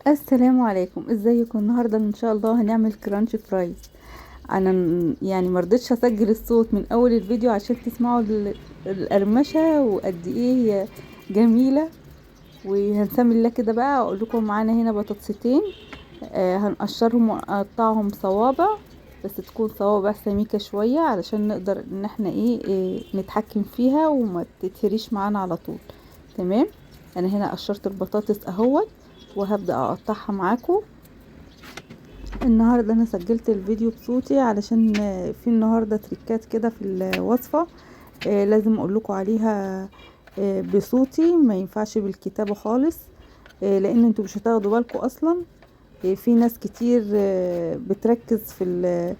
السلام عليكم، ازيكم؟ النهارده ان شاء الله هنعمل كرانش فرايز. انا يعني مرضتش اسجل الصوت من اول الفيديو عشان تسمعوا القرمشه وقد ايه هي جميله. وهنسمي الله كده بقى. اقول لكم معانا هنا بطاطستين، هنقشرهم ونقطعهم صوابع، بس تكون صوابع سميكه شويه علشان نقدر ان احنا إيه نتحكم فيها وما تتهريش معانا على طول. تمام. انا هنا قشرت البطاطس اهوت وهبدأ اقطعها معاكم. النهاردة انا سجلت الفيديو بصوتي علشان في النهاردة تريكات كده في الوصفة، لازم اقول لكم عليها بصوتي، ما ينفعش بالكتابة خالص، لان انتوا مش هتاخدوا بالكم اصلا. في ناس كتير بتركز في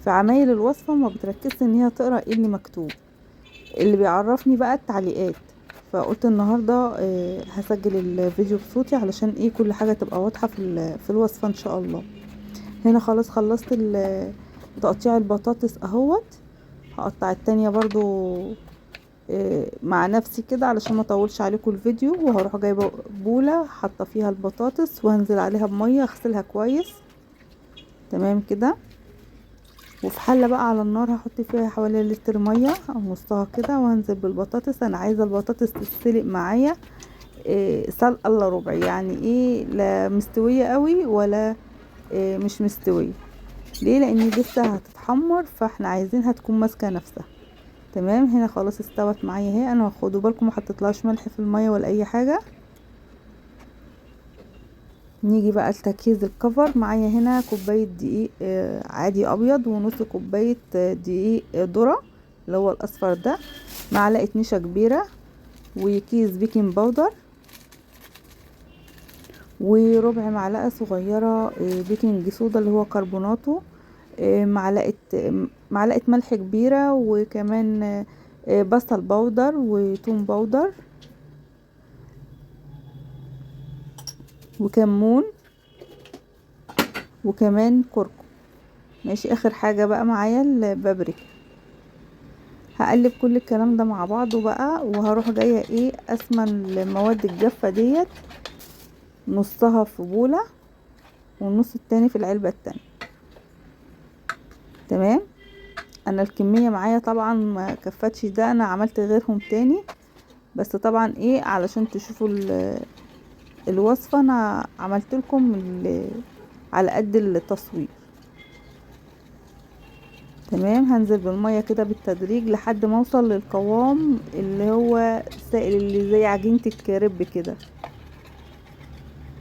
عمايل الوصفة، وما بتركزش ان هي تقرأ ايه اللي مكتوب. اللي بيعرفني بقى التعليقات. فقلت النهاردة هسجل الفيديو بصوتي علشان ايه كل حاجة تبقى واضحة في الوصفة ان شاء الله. هنا خلاص خلصت تقطيع البطاطس اهوت. هقطع التانية برضو مع نفسي كده علشان ما اطولش عليكم الفيديو. وهروح جايبه بولة حاطه فيها البطاطس وهنزل عليها بميه اغسلها كويس. تمام كده. وفي حله بقى على النار هحط فيها حوالي لتر ميه او نصها كده، وهنزل بالبطاطس. انا عايزه البطاطس تتسلق معايا سلقه الا ربع، يعني ايه، لا مستويه قوي ولا مش مستويه. ليه؟ لان لسه هتتحمر، فاحنا عايزينها تكون ماسكه نفسها. تمام. هنا خلاص استوت معايا اهي. انا خدوا بالكم ما حطيتلهاش ملح في الميه ولا اي حاجه. نيجي بقى لتجهيز الكفر. معايا هنا كوبايه دقيق عادي ابيض، ونص كوبايه دقيق ذره اللي هو الاصفر ده، معلقه نشا كبيره، وكيس بيكنج باودر، وربع معلقه صغيره بيكنج صودا اللي هو كربوناتو، معلقه ملح كبيره، وكمان بصل باودر وتوم باودر وكمون وكمان كركم. ماشي. اخر حاجه بقى معايا البابريكا. هقلب كل الكلام ده مع بعضه بقى، وهروح جايه ايه اسمن المواد الجافه ديت، نصها في بوله والنص التاني في العلبه التانية. تمام. انا الكميه معايا طبعا ما كفتش، ده انا عملت غيرهم تاني، بس طبعا ايه علشان تشوفوا الوصفه انا عملت لكم على قد التصوير. تمام. هنزل بالميه كده بالتدريج لحد ما اوصل للقوام اللي هو السائل اللي زي عجينه الكريب كده.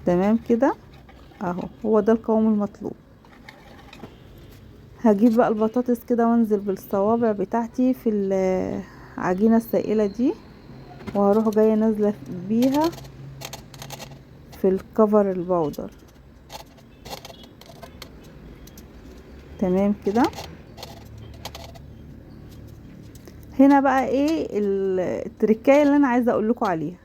تمام كده اهو، هو ده القوام المطلوب. هجيب بقى البطاطس كده وانزل بالصوابع بتاعتي في العجينه السائله دي، وهروح جايه نازله بيها في الكفر البودر. تمام كده. هنا بقى ايه التركايه اللي انا عايزه اقول لكم عليها.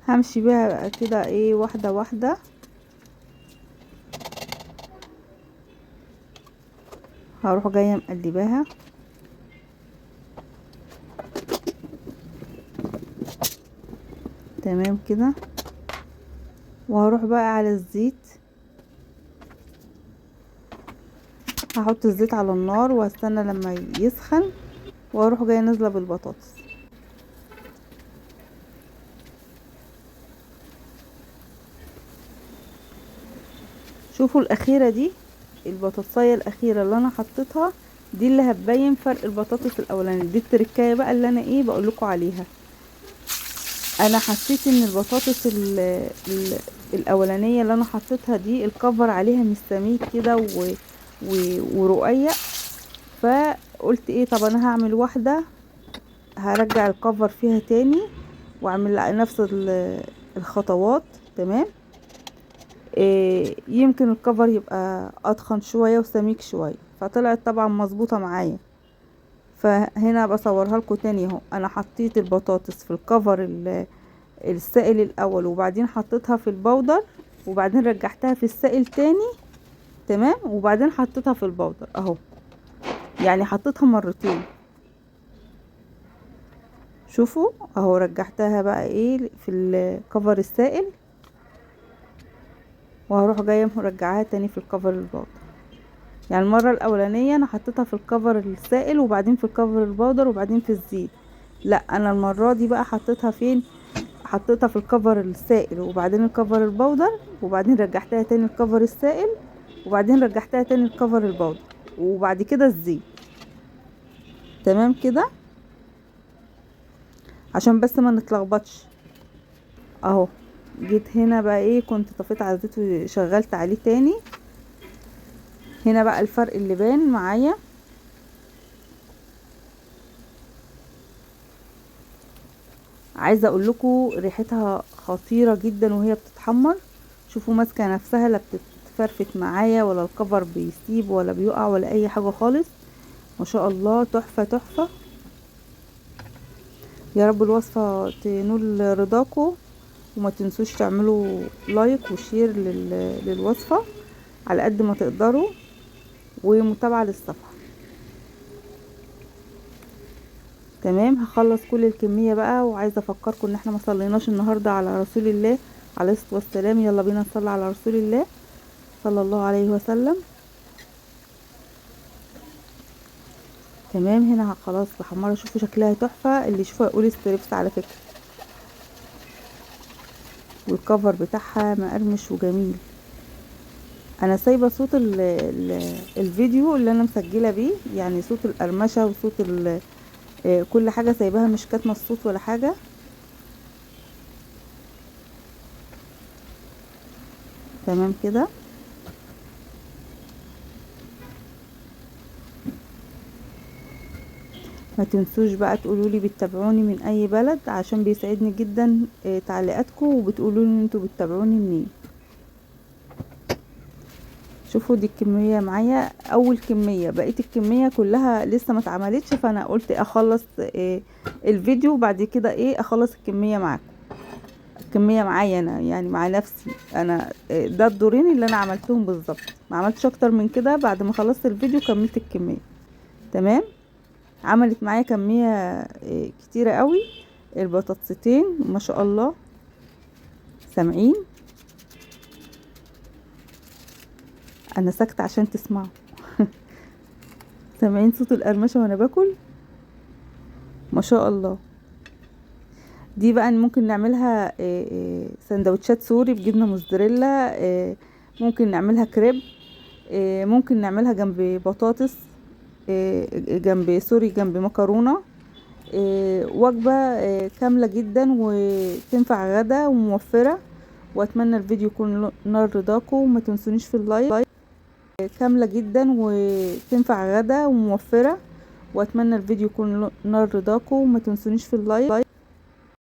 همشي بيها بقى كده ايه واحده واحده. هروح جايه مقلباها. تمام كده. وهروح بقى على الزيت. هحط الزيت على النار وهستنى لما يسخن، واروح جايه نازله بالبطاطس. شوفوا الاخيره دي، البطاطسايه الاخيره اللي انا حطيتها دي اللي هتبين فرق البطاطس الاولانيه. دي التركايه بقى اللي انا ايه بقول لكم عليها. انا حسيت ان البطاطس الاولانيه اللي انا حطيتها دي الكفر عليها مش سميك كده ورقيق، فقلت ايه طب انا هعمل واحده هرجع الكفر فيها تاني واعمل نفس الخطوات. تمام. يمكن الكفر يبقى اتخن شويه وسميك شويه، فطلعت طبعا مظبوطه معايا. فهنا بصورها لكم تاني اهو. انا حطيت البطاطس في الكفر السائل الاول، وبعدين حطيتها في البودر، وبعدين رجعتها في السائل تاني. تمام. وبعدين حطيتها في البودر اهو، يعني حطيتها مرتين. شوفوا اهو رجعتها بقى ايه في الكفر السائل، وهروح جايه مرجعاها تاني في الكفر البودر. يعني المره الاولانيه انا حطيتها في الكفر السائل وبعدين في الكفر البودر وبعدين في الزيت، لا انا المره دي بقى حطيتها فين، حطيتها في الكفر السائل وبعدين الكفر البودر وبعدين رجعتها تاني الكفر السائل وبعدين رجعتها تاني الكفر البودر وبعد كده الزيت. تمام كده عشان بس ما نتلخبطش. اهو جيت هنا بقى ايه، كنت طفيت على الزيت وشغلت عليه تاني. هنا بقى الفرق اللي بان معايا. عايزه اقول لكم ريحتها خطيره جدا وهي بتتحمر. شوفوا ماسكه نفسها، لا بتتفرفت معايا ولا الكفر بيسيب ولا بيقع ولا اي حاجه خالص. ما شاء الله تحفه تحفه. يا رب الوصفه تنول رضاكم، وما تنسوش تعملوا لايك وشير للوصفه على قد ما تقدروا، ومتابعه للصفحه. تمام هخلص كل الكميه بقى، وعايزه افكركم ان احنا ما صليناش النهارده على رسول الله عليه الصلاه والسلام. يلا بينا نصلي على رسول الله صلى الله عليه وسلم. تمام هنا خلاص بحمرها. شوفوا شكلها تحفه، اللي يشوفها يقول ستريبس على فكره، والكفر بتاعها مقرمش وجميل. انا سايبه صوت الفيديو اللي انا مسجله بيه، يعني صوت القرمشه وصوت كل حاجه سايباها، مش كاتمه الصوت ولا حاجه. تمام كده. ما تنسوش بقى تقولوا لي بتتابعوني من اي بلد، عشان بيسعدني جدا تعليقاتكم، وبتقولوا لي انتوا بتتابعوني منين. شوفوا دي الكميه معايا، اول كميه، بقيت الكميه كلها لسه ما اتعملتش، فانا قلت اخلص الفيديو وبعد كده ايه اخلص الكميه معاكم. الكميه معايا انا يعني مع نفسي انا، ده الدورين اللي انا عملتهم بالظبط، ما عملتش اكتر من كده. بعد ما خلصت الفيديو كملت الكميه. تمام عملت معايا كميه كتيره قوي. البطاطستين ما شاء الله سامعين، انا ساكته عشان تسمعوا. سامعين صوت القرمشه وانا باكل؟ ما شاء الله. دي بقى ممكن نعملها سندوتشات سوري بجبنه موزاريلا، ممكن نعملها كريب، ممكن نعملها جنب بطاطس، جنب سوري جنب مكرونه. وجبه كامله جدا وتنفع غدا وموفره. واتمنى الفيديو يكون نال رضاكم، وما تنسونيش في اللايك. كامله جدا وتنفع غدا وموفره. واتمنى الفيديو يكون نال رضاكم، وما تنسونيش في اللايك.